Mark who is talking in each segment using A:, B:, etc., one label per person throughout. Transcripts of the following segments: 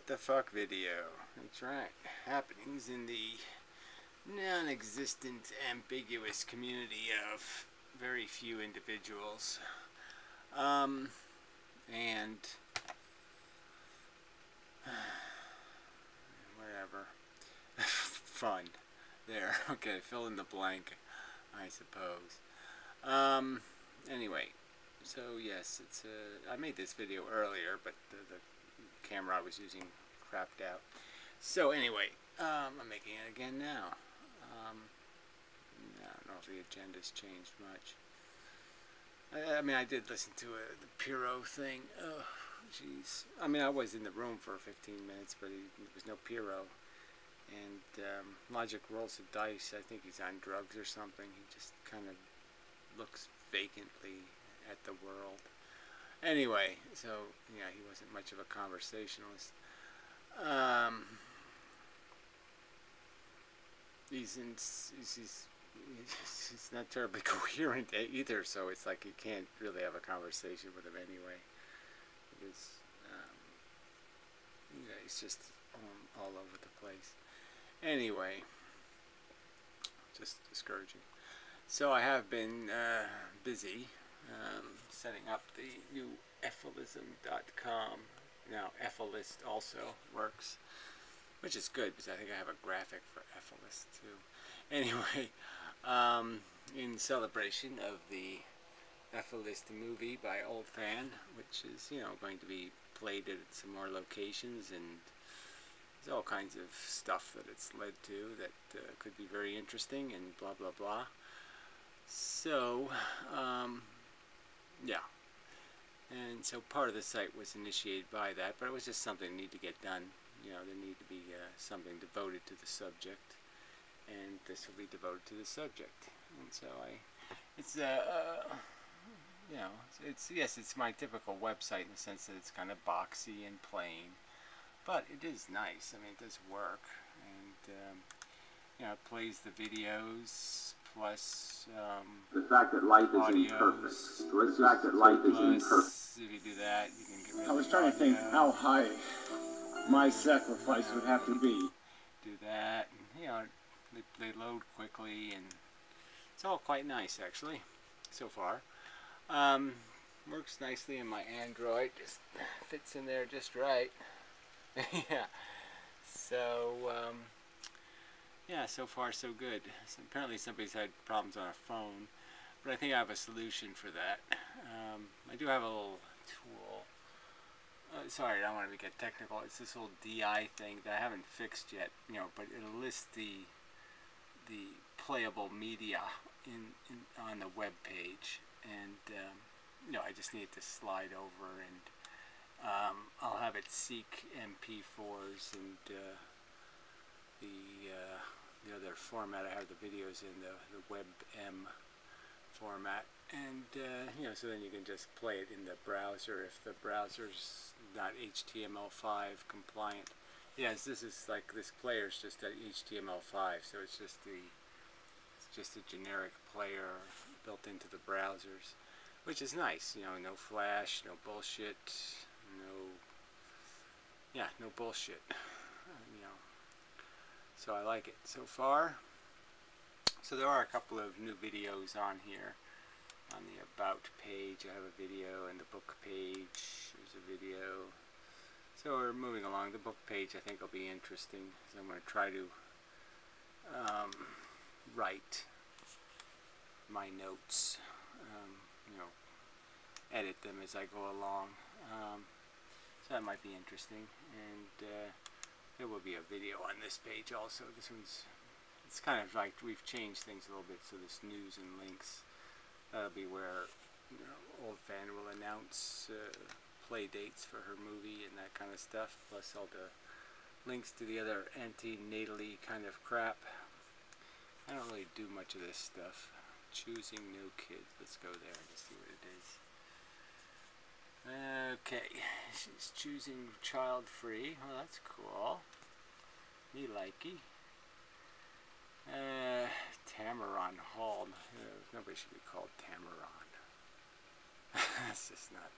A: What the fuck video. That's right. Happenings in the non-existent, ambiguous community of very few individuals. And whatever. Fun. There. Okay, fill in the blank, I suppose. Anyway, so yes, it's I made this video earlier, but the camera I was using crapped out. So anyway, I'm making it again now. I don't know if the agenda's changed much. I mean, I did listen to the Piro thing. Oh, jeez. I mean, I was in the room for 15 minutes, but there was no Piro. And Logic rolls the dice. I think he's on drugs or something. He just kind of looks vacantly at the world. Anyway, so yeah, he wasn't much of a conversationalist. He's not terribly coherent either, so it's like you can't really have a conversation with him anyway. Because yeah, he's just all over the place. Anyway, just discouraging. So I have been busy setting up the new effelism.com. Now Effelist also works, which is good because I think I have a graphic for Effelist too. Anyway, in celebration of the Effelist movie by Old Fan, which is, you know, going to be played at some more locations, and there's all kinds of stuff that it's led to that could be very interesting and blah blah blah. So yeah, and so part of the site was initiated by that, but it was just something that needed to get done. You know, there needed to be something devoted to the subject, and this will be devoted to the subject. And so it's you know, yes, it's my typical website in the sense that it's kind of boxy and plain, but it is nice. I mean, it does work, and you know, it plays the videos plus
B: the fact that life is imperfect. The fact that life is imperfect.
A: If you do that, you can get rid of
C: I was trying to think how high my sacrifice would have to be.
A: Do that, and, you know, they load quickly, and it's all quite nice actually so far. Works nicely in my Android, just fits in there just right. Yeah, so yeah, so far so good. So apparently somebody's had problems on a phone, but I think I have a solution for that. I do have a little tool. Sorry, I don't want to get technical. It's this little DI thing that I haven't fixed yet, you know, but it'll list the playable media on the web page, and you know, I just need to slide over, and I'll have it seek MP4s and the other format I have the videos in, the WebM format, and you know, so then you can just play it in the browser if the browser's not HTML5 compliant. Yes, this is like, this player's just at HTML5, so it's just a generic player built into the browsers, which is nice. You know, no flash, no bullshit, no bullshit. You know, so I like it so far. So there are a couple of new videos on here. On the About page, I have a video, and the book page, there's a video. So we're moving along. The book page, I think, will be interesting. So I'm going to try to write my notes, you know, edit them as I go along. So that might be interesting. And there will be a video on this page also. This one's, it's kind of like we've changed things a little bit, so this news and links, that'll be where, you know, Old Fan will announce play dates for her movie and that kind of stuff, plus all the links to the other anti-natally kind of crap. I don't really do much of this stuff. Choosing no kids. Let's go there and see what it is. Okay, she's choosing child-free. Well, that's cool. Me likey. Tamaron Hall. Nobody should be called Tamaron. That's just not.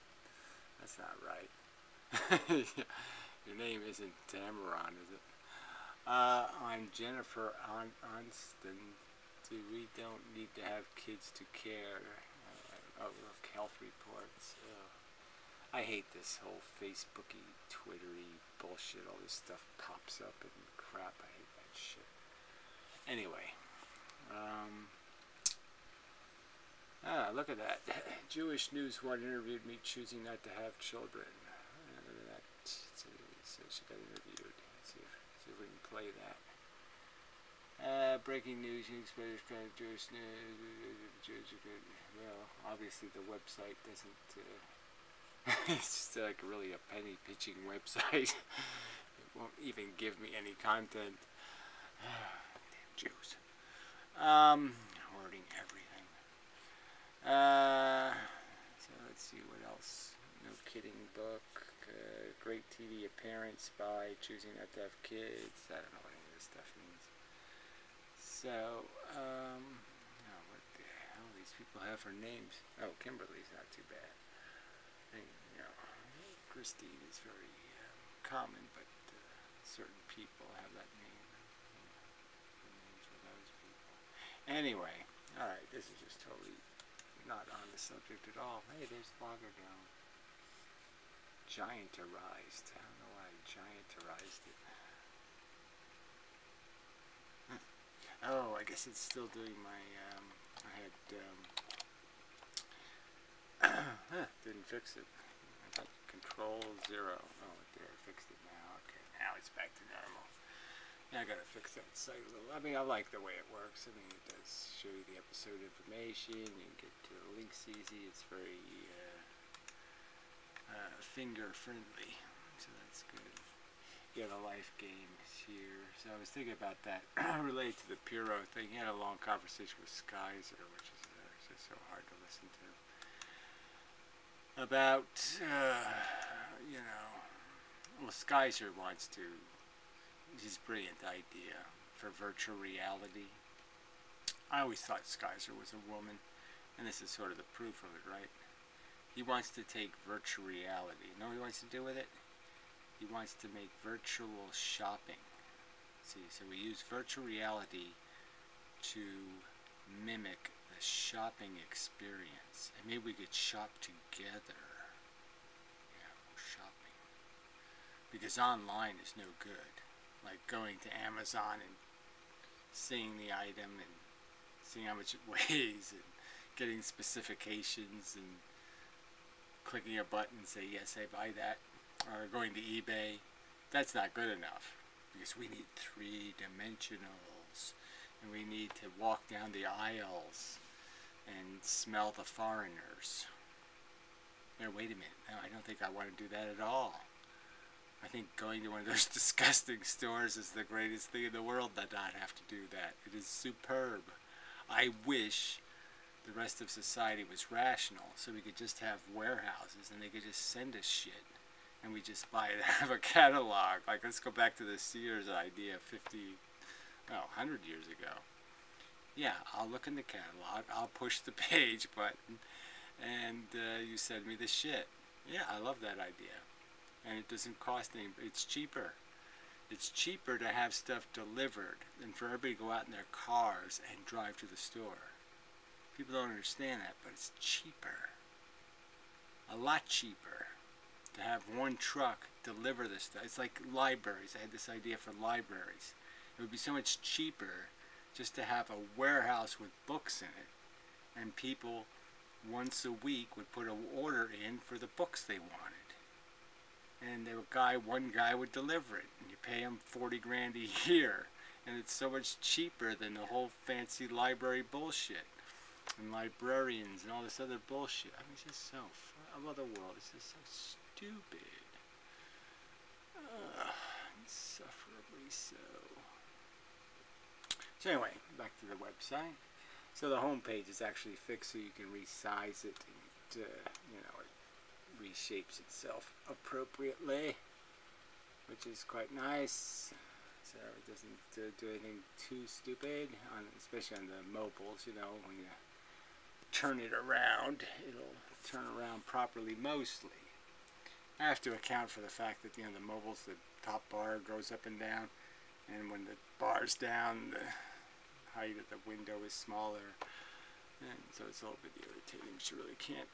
A: That's not right. Your name isn't Tamaron, is it? I'm Jennifer Onston. We don't need to have kids to care. Look, health reports. I hate this whole Facebooky, Twittery bullshit. All this stuff pops up and crap. I hate that shit. Anyway. Look at that. Jewish News One interviewed me choosing not to have children. Look at that. So she got interviewed. Let's see if we can play that. Breaking news, Jewish news. Well, obviously the website doesn't. It's just like really a penny pitching website. It won't even give me any content. Damn Jews. Hoarding everything. So let's see what else. No Kidding book. Great TV appearance by choosing not to have kids. I don't know what any of this stuff means. So, what the hell these people have for names? Oh, Kimberly's not too bad. And, Christine is very common, but certain people have that name. The names for those people. Anyway, alright, this is just totally not on the subject at all. Hey, there's Logger down. Gianterized. I don't know why I gianterized it. Oh, I guess it's still doing my, I had, didn't fix it. I got Control 0. Oh, there, I fixed it now. Okay, now it's back to normal. Yeah, I gotta fix that site a little. I mean, I like the way it works. I mean, it does show you the episode information. You can get to the links easy. It's very, finger friendly, so that's good. You have a life game here. So I was thinking about that related to the Puro thing. He had a long conversation with Skyzer, which is just so hard to listen to. About, well, Skyzer wants to, his brilliant idea for virtual reality. I always thought Skyzer was a woman, and this is sort of the proof of it, right? He wants to take virtual reality. You know what he wants to do with it? He wants to make virtual shopping. See, so we use virtual reality to mimic the shopping experience. And maybe we could shop together. Yeah, we're shopping. Because online is no good. Like going to Amazon and seeing the item and seeing how much it weighs and getting specifications and clicking a button and say, yes, I buy that. Or going to eBay. That's not good enough. Because we need 3-dimensionals. And we need to walk down the aisles and smell the foreigners. No, wait a minute. No, I don't think I want to do that at all. I think going to one of those disgusting stores is the greatest thing in the world to not have to do that. It is superb. I wish the rest of society was rational, so we could just have warehouses and they could just send us shit and we just buy it out of a catalog. Like, let's go back to the Sears idea 100 years ago. Yeah, I'll look in the catalog, I'll push the page button, and you send me the shit. Yeah, I love that idea. And it doesn't cost any, it's cheaper. It's cheaper to have stuff delivered than for everybody to go out in their cars and drive to the store. People don't understand that, but it's cheaper. A lot cheaper to have one truck deliver this stuff. It's like libraries. I had this idea for libraries. It would be so much cheaper just to have a warehouse with books in it, and people once a week would put an order in for the books they wanted. And one guy would deliver it, and you pay him 40 grand a year, and it's so much cheaper than the whole fancy library bullshit. And librarians and all this other bullshit. I mean, it's just so fun. I love the world. It's just so stupid. Insufferably so. So anyway, back to the website. So the home page is actually fixed so you can resize it and it, it reshapes itself appropriately, which is quite nice. So it doesn't do anything too stupid, especially on the mobiles, when you turn it around, it'll turn around properly mostly. I have to account for the fact that, you know, the mobiles, the top bar goes up and down, and when the bar's down, the height of the window is smaller, and so it's a little bit irritating. But you really can't,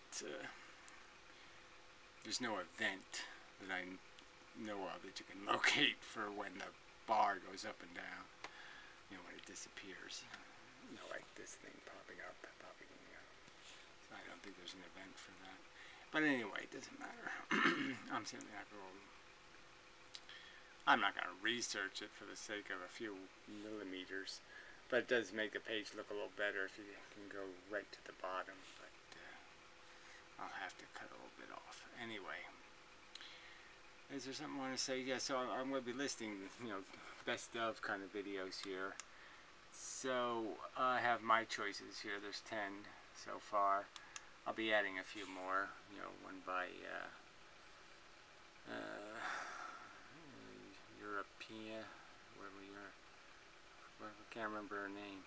A: there's no event that I know of that you can locate for when the bar goes up and down, you know, when it disappears, you know, like this thing popping up, popping out. So I don't think there's an event for that. But anyway, it doesn't matter. I'm certainly not going to, I'm not going to research it for the sake of a few millimeters, but it does make the page look a little better if you can go right to the bottom, but I'll have to cut a little bit off. Anyway, is there something I want to say? Yeah, so I'm going to be listing, you know, best of kind of videos here. So I have my choices here. There's 10 so far. I'll be adding a few more, you know, one by European, whatever I can't remember her name.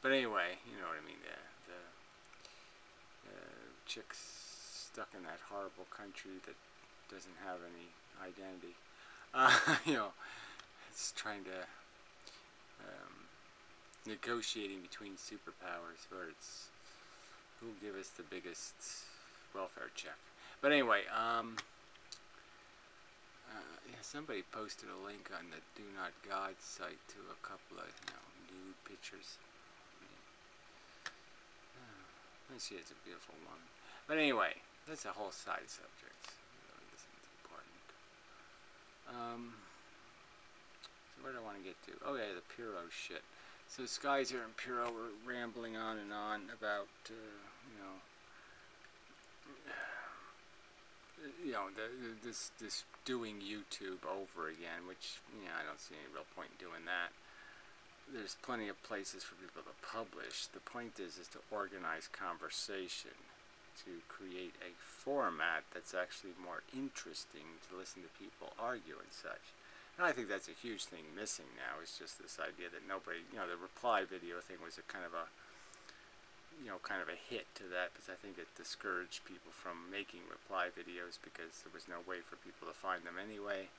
A: But anyway, you know what I mean, the chick's stuck in that horrible country that doesn't have any identity. You know, it's trying to, negotiating between superpowers where it's who'll give us the biggest welfare check. But anyway, yeah, somebody posted a link on the Do Not God site to a couple of, you know, nude pictures. She is a beautiful woman. But anyway, that's a whole side subject. It really isn't important. So where do I want to get to? Oh yeah, the Puro shit. So Skyzer and Puro were rambling on and on about, this doing YouTube over again, which, I don't see any real point in doing that. There's plenty of places for people to publish. The point is to organize conversation, to create a format that's actually more interesting to listen to people argue and such. And I think that's a huge thing missing now. It's just this idea that nobody, the reply video thing was a kind of a hit to that, because I think it discouraged people from making reply videos because there was no way for people to find them anyway.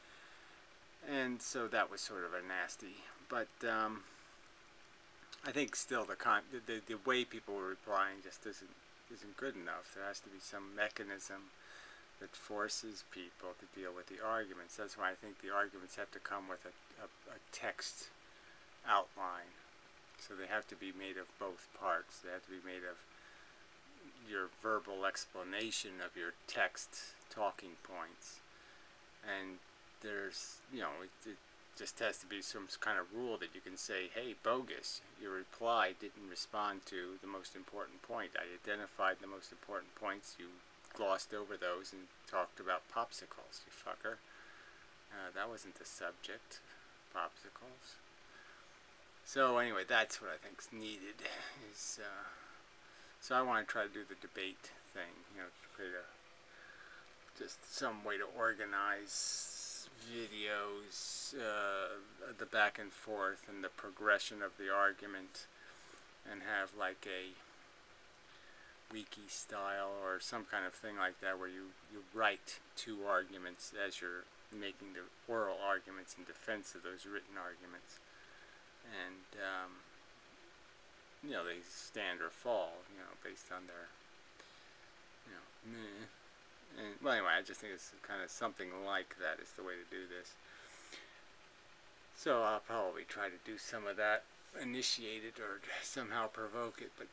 A: And so that was sort of a nasty. But I think still the way people were replying just isn't good enough. There has to be some mechanism that forces people to deal with the arguments. That's why I think the arguments have to come with a text outline. So they have to be made of both parts. They have to be made of your verbal explanation of your text talking points. And there's, it just has to be some kind of rule that you can say, hey, bogus, your reply didn't respond to the most important point. I identified the most important points. You glossed over those and talked about popsicles, you fucker. That wasn't the subject, popsicles. So anyway, that's what I think's needed. So I want to try to do the debate thing, create just some way to organize videos, the back and forth and the progression of the argument, and have like a wiki style or some kind of thing like that where you write two arguments as you're making the oral arguments in defense of those written arguments. And, they stand or fall, based on their, And, well, anyway, I just think it's kind of something like that is the way to do this. So I'll probably try to do some of that, initiate it or somehow provoke it, but,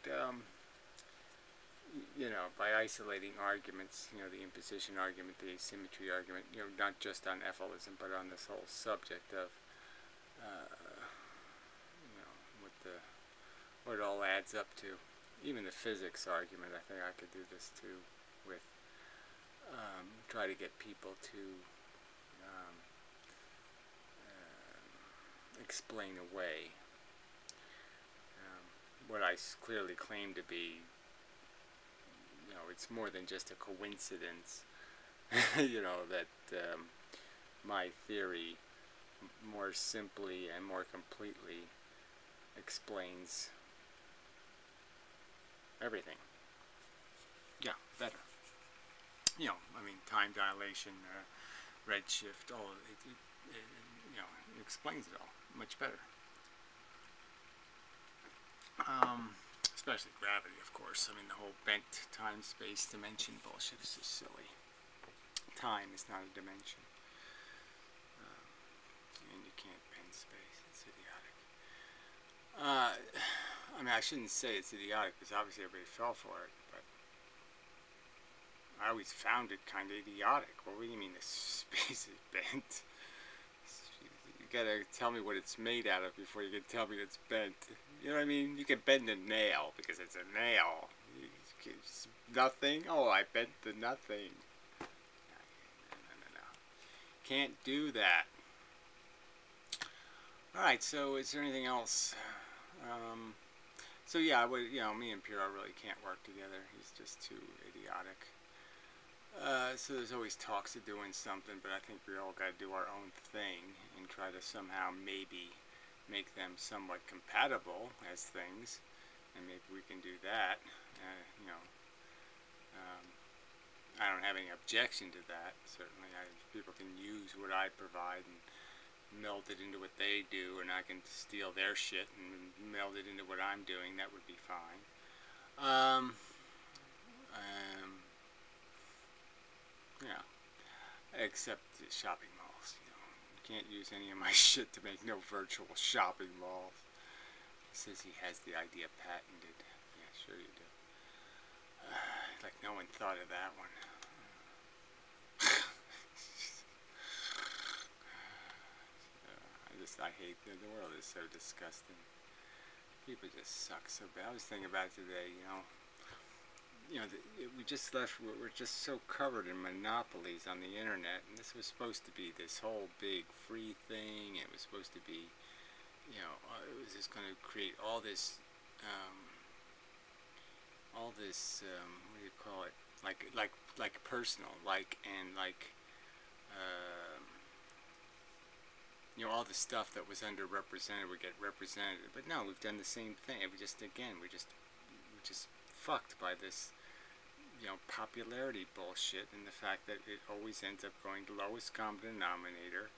A: by isolating arguments, the imposition argument, the asymmetry argument, not just on Effelism, but on this whole subject of, what it all adds up to. Even the physics argument, I think I could do this too, with, try to get people to, explain away, what I clearly claim to be, it's more than just a coincidence, that my theory more simply and more completely explains everything. Yeah, better. you know, I mean, time dilation, redshift, all of it, you know, it explains it all much better. Especially gravity, of course. I mean, the whole bent time-space dimension bullshit is just silly. Time is not a dimension. And you can't bend space. It's idiotic. I mean, I shouldn't say it's idiotic, because obviously everybody fell for it, but I always found it kind of idiotic. Well, what do you mean the space is bent? You gotta tell me what it's made out of before you can tell me it's bent. You know what I mean? You can bend a nail because it's a nail. Nothing? Oh, I bent the nothing. No. Can't do that. Alright, so is there anything else? So yeah, you know, me and Piro really can't work together. He's just too idiotic. So there's always talks of doing something, but I think we all got to do our own thing and try to somehow maybe make them somewhat compatible as things, and maybe we can do that. You know, I don't have any objection to that. Certainly, people can use what I provide and meld it into what they do, and I can steal their shit and meld it into what I'm doing. That would be fine. Yeah, except the shopping malls. You know, you can't use any of my shit to make no virtual shopping malls. He says he has the idea patented. Yeah, sure you do. Like no one thought of that one. I hate the world is so disgusting. People just suck so bad. I was thinking about it today, you know, we just left, we're just so covered in monopolies on the internet, and this was supposed to be this whole big free thing. It was supposed to be, you know, it was just going to create all this, what do you call it, like personal, you know, all the stuff that was underrepresented would get represented. But no, we've done the same thing. We're just fucked by this, you know, popularity bullshit, and the fact that it always ends up going to lowest common denominator,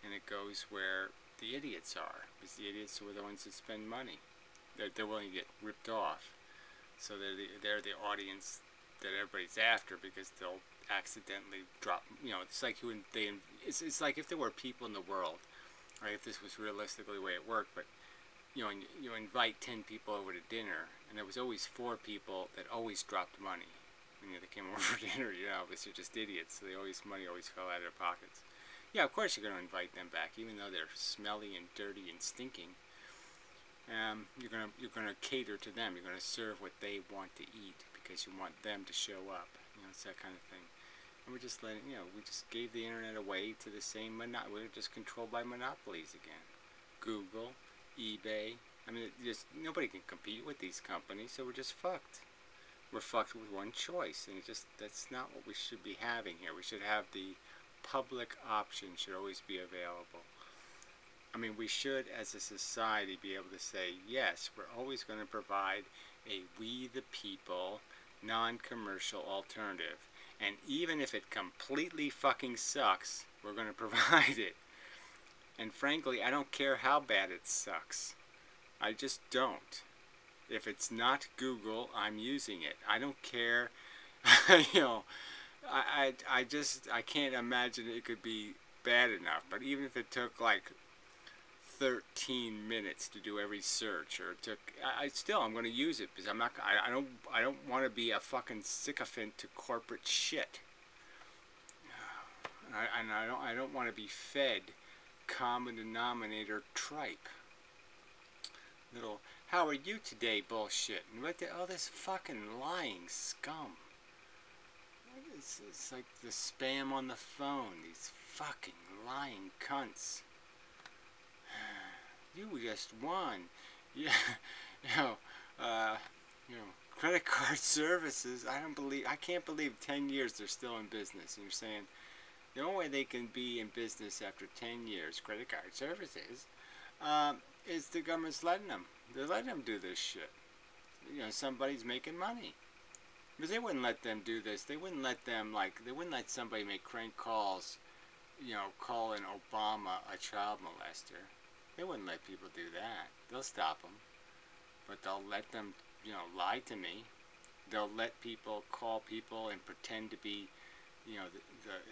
A: and it goes where the idiots are, because the idiots are the ones that spend money. They're willing to get ripped off, so they're the audience that everybody's after, because they'll accidentally drop. You know, it's like it's like if there were people in the world, right? If this was realistically the way it worked, but you know, you invite 10 people over to dinner, and there was always 4 people that always dropped money. You know, they came over for dinner, you know, because they're just idiots, so money always fell out of their pockets. Yeah, of course you're going to invite them back, even though they're smelly and dirty and stinking. You're gonna cater to them. You're gonna serve what they want to eat because you want them to show up. You know, it's that kind of thing. And we're just letting, you know, we just gave the internet away to the same we're just controlled by monopolies again. Google, eBay. I mean, nobody can compete with these companies, so we're just fucked. We're fucked with one choice, and that's not what we should be having here. We should have the public option should always be available. I mean, we should, as a society, be able to say, yes, we're always going to provide a we the people, non-commercial alternative. And even if it completely fucking sucks, we're going to provide it. And frankly, I don't care how bad it sucks. I just don't. If it's not Google, I'm using it. I don't care. You know, I can't imagine it could be bad enough. But even if it took like 13 minutes to do every search, or it took, I'm going to use it, because I don't want to be a fucking sycophant to corporate shit. I don't want to be fed common denominator tripe. Little, how are you today bullshit, and all this fucking lying scum. It's like the spam on the phone, these fucking lying cunts. You just won. Yeah, credit card services. I can't believe 10 years they're still in business. And you're saying the only way they can be in business after 10 years, credit card services, is the government's letting them. They're letting them do this shit. You know, somebody's making money. Because they wouldn't let them do this. They wouldn't let them, like, they wouldn't let somebody make crank calls, you know, calling Obama a child molester. They wouldn't let people do that. They'll stop them. But they'll let them, you know, lie to me. They'll let people call people and pretend to be, you know,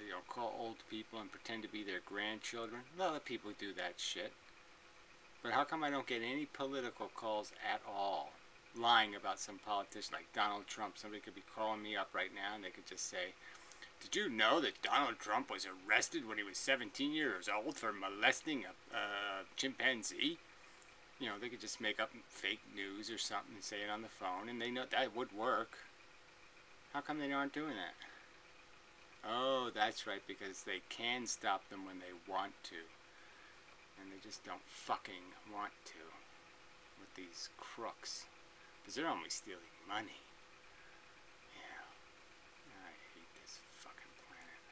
A: you know, call old people and pretend to be their grandchildren. They'll let people do that shit. But how come I don't get any political calls at all? Lying about some politician like Donald Trump. Somebody could be calling me up right now and they could just say, did you know that Donald Trump was arrested when he was 17 years old for molesting a chimpanzee? You know, they could just make up fake news or something and say it on the phone, and they know that would work. How come they aren't doing that? Oh, that's right, because they can stop them when they want to. And they just don't fucking want to with these crooks. Because they're only stealing money. Yeah. I hate this fucking planet.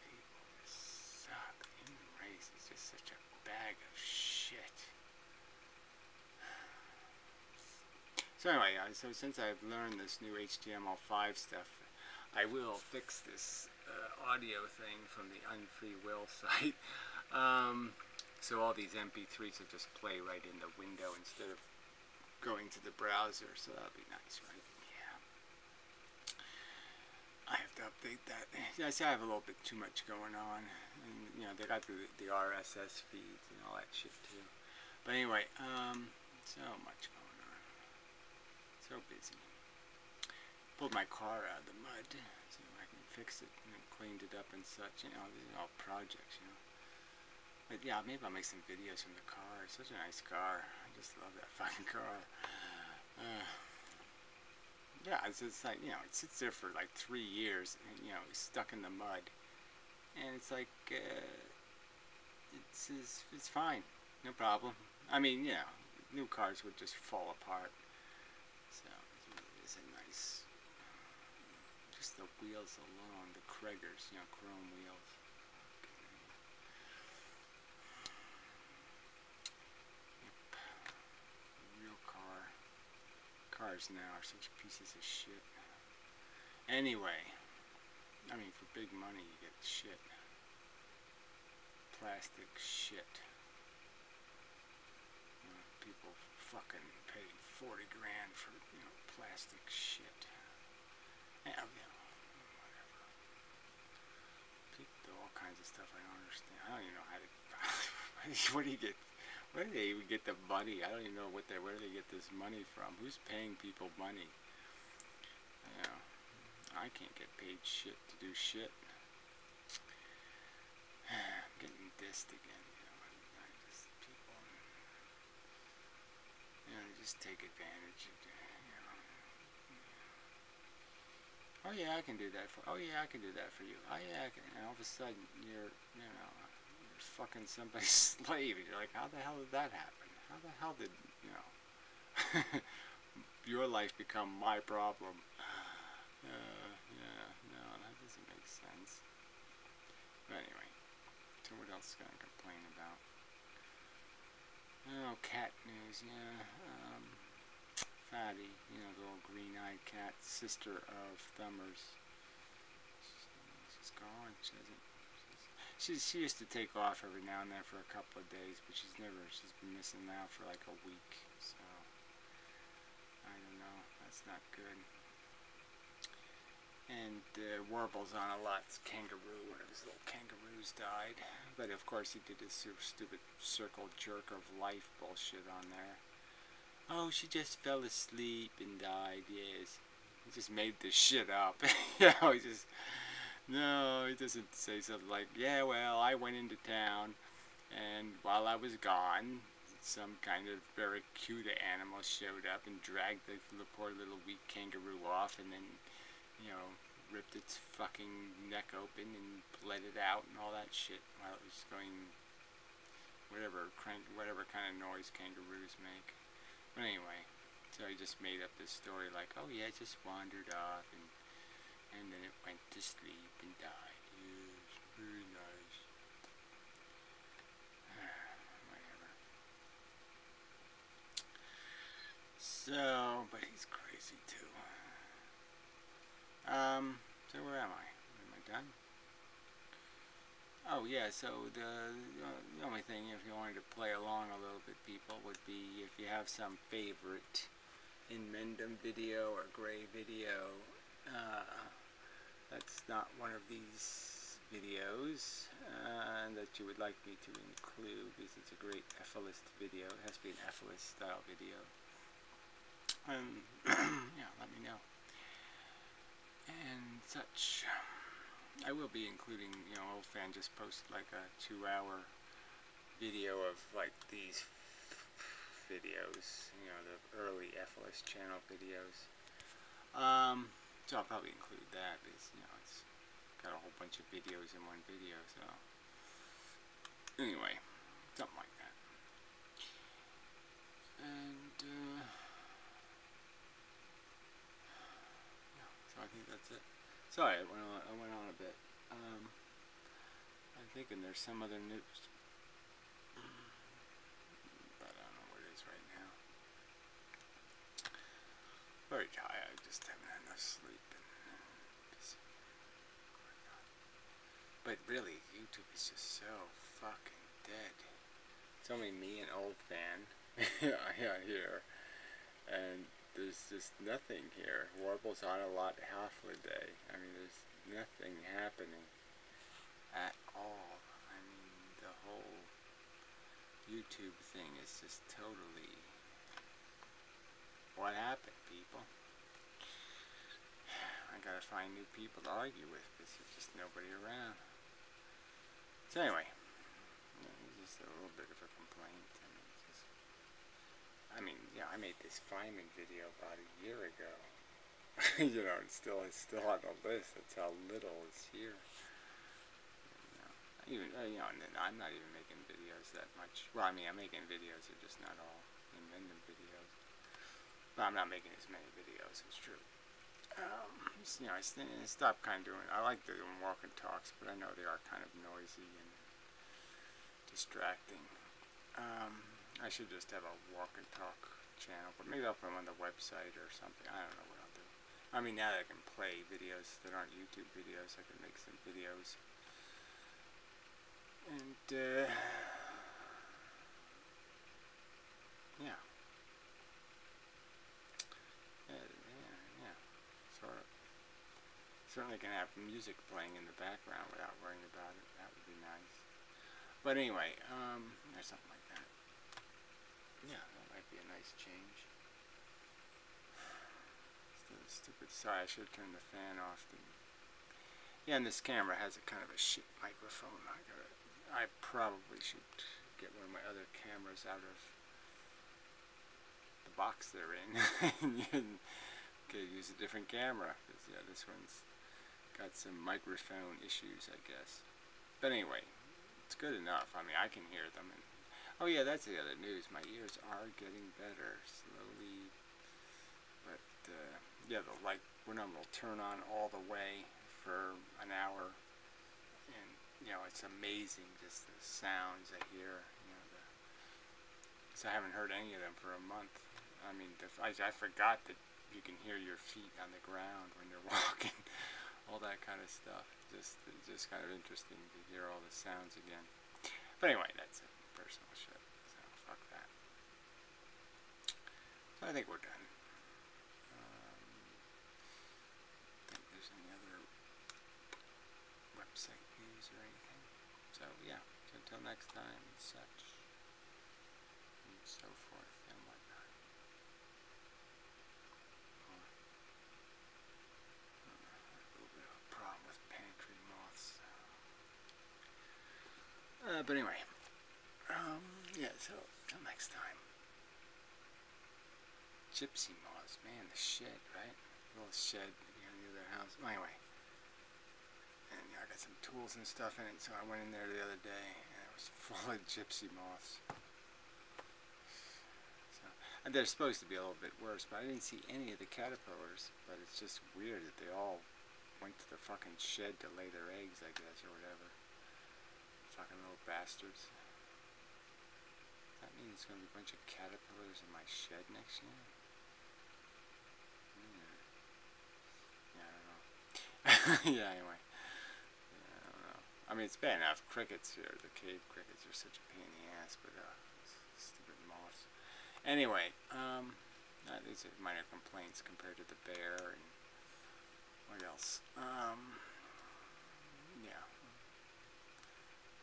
A: People just suck. The human race is just such a bag of shit. So anyway, so since I've learned this new HTML5 stuff, I will fix this audio thing from the Unfree Will site. So all these MP3s will just play right in the window instead of going to the browser, so that'll be nice, right? Yeah. I have to update that. Yeah, see, I have a little bit too much going on, and you know, they got the RSS feeds and all that shit too. But anyway, so much going on. So busy. Pulled my car out of the mud, so I can fix it, and cleaned it up and such. You know, these are all projects, you know. But yeah, maybe I'll make some videos from the car. It's such a nice car. I just love that fucking car. Yeah, it's like, you know, it sits there for like 3 years, and, you know, it's stuck in the mud. And it's like, it's fine. No problem. I mean, you know, new cars would just fall apart. So, it's a nice, just the wheels alone, the Kragers, you know, chrome wheels. Cars now are such pieces of shit. Anyway, I mean, for big money you get shit. Plastic shit. You know, people fucking pay 40 grand for, you know, plastic shit. And, you know, whatever. People do all kinds of stuff I don't understand. I don't even know how to... What do you get? Where do they even get the money? I don't even know where do they get this money from? Who's paying people money? You know, I can't get paid shit to do shit. I'm getting dissed again. You know, I just people, you know, they just take advantage of it. You know. Oh yeah, I can do that for. Oh yeah, I can do that for you. Oh yeah, I can. And all of a sudden, you're, you know, fucking somebody's slave. You're like, how the hell did that happen? How the hell did, you know, your life become my problem? Yeah, no, that doesn't make sense. But anyway, so what else can I complain about? Oh, cat news, yeah. Fatty, you know, the little green-eyed cat, sister of Thumbers. She's gone. She used to take off every now and then for a couple of days, but she's been missing now for like a week, so I don't know, that's not good. And Warble's on a lot. It's Kangaroo, one of his little kangaroos died, but of course he did this stupid circle jerk of life bullshit on there. Oh, she just fell asleep and died, yes. He just made this shit up. You know, he just... No, he doesn't say something like, yeah, well, I went into town, and while I was gone, some kind of very cute animal showed up and dragged the poor little weak kangaroo off, and then, you know, ripped its fucking neck open and bled it out and all that shit while it was going, whatever kind of noise kangaroos make. But anyway, so he just made up this story like, oh yeah, it just wandered off, and then it went to sleep and died. Yes, very nice. Whatever. So, but he's crazy too. So where am I? Am I done? Oh yeah, so the only thing, if you wanted to play along a little bit, people, would be if you have some favorite inmendham video or gray video that's not one of these videos that you would like me to include, because it's a great FList video. It has to be an FList style video. Yeah, let me know. And such. I will be including, Old Fan just posted like a 2-hour video of like these videos, the early FLS channel videos. So I'll probably include that because, it's got a whole bunch of videos in one video, so anyway, something like that. And, yeah, so I think that's it. Sorry, I went on a bit. I'm thinking there's some other news, but I don't know what it is right now. Very tired, I just haven't had enough sleep. But really, YouTube is just so fucking dead. It's only me and Old Fan here, and there's just nothing here. Warble's on a lot half the day. I mean, there's nothing happening at all. I mean, the whole YouTube thing is just totally... What happened, people? I gotta find new people to argue with because there's just nobody around. So anyway, it's just a little bit of a complaint. I mean, I made this Feynman video about a year ago. It's still on the list. That's how little is here. Even and then I'm not even making videos that much. Well, I mean, I'm making videos. They're just not all inmendham videos. But I'm not making as many videos. It's true. I stopped kind of doing. I like doing walk and talks, but I know they are kind of noisy and distracting. I should just have a walk and talk channel, but maybe I'll put them on the website or something. I don't know what I'll do. I mean, now that I can play videos that aren't YouTube videos, I can make some videos. And, yeah. Yeah, sort of. Certainly can have music playing in the background without worrying about it. That would be nice. But anyway, or something like that. Yeah, that might be a nice change. Still stupid. Sorry, I should turn the fan off. Yeah, and this camera has a kind of a shit microphone. I probably should get one of my other cameras out of the box they're in. Could use a different camera. Because, yeah, this one's got some microphone issues, I guess. But anyway, it's good enough. I mean, I can hear them. And oh yeah, that's the other news. My ears are getting better slowly. But yeah, the light when will turn on all the way for an hour, and it's amazing just the sounds I hear. So I haven't heard any of them for a month. I mean, I forgot that you can hear your feet on the ground when you're walking. All that kind of stuff. It's just kind of interesting to hear all the sounds again. But anyway, that's it. Personal shit. So fuck that. So I think we're done. Think there's any other website news or anything. So yeah. So until next time and such. And so forth and whatnot. But anyway, yeah, so till next time. Gypsy moths, man, the shed, right? The little shed near their house. Well, anyway, and I got some tools and stuff in it, so I went in there the other day, and it was full of gypsy moths. So, and they're supposed to be a little bit worse, but I didn't see any of the caterpillars. But it's just weird that they all went to the fucking shed to lay their eggs, I guess, or whatever. Fucking little bastards. Does that mean there's going to be a bunch of caterpillars in my shed next year? Yeah, anyway. I don't know. I mean, it's bad enough. Crickets here, the cave crickets are such a pain in the ass, but stupid moths. Anyway, these are minor complaints compared to the bear and what else? Yeah,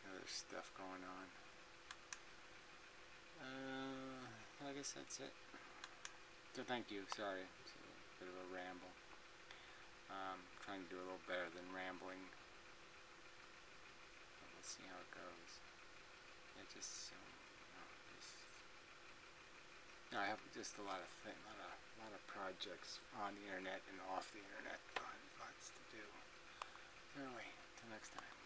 A: other stuff going on. I guess that's it. So thank you. Sorry, it's a bit of a ramble. Trying to do a little better than rambling. But we'll see how it goes. I have just a lot of projects on the internet and off the internet. Lots to do. So anyway, until next time.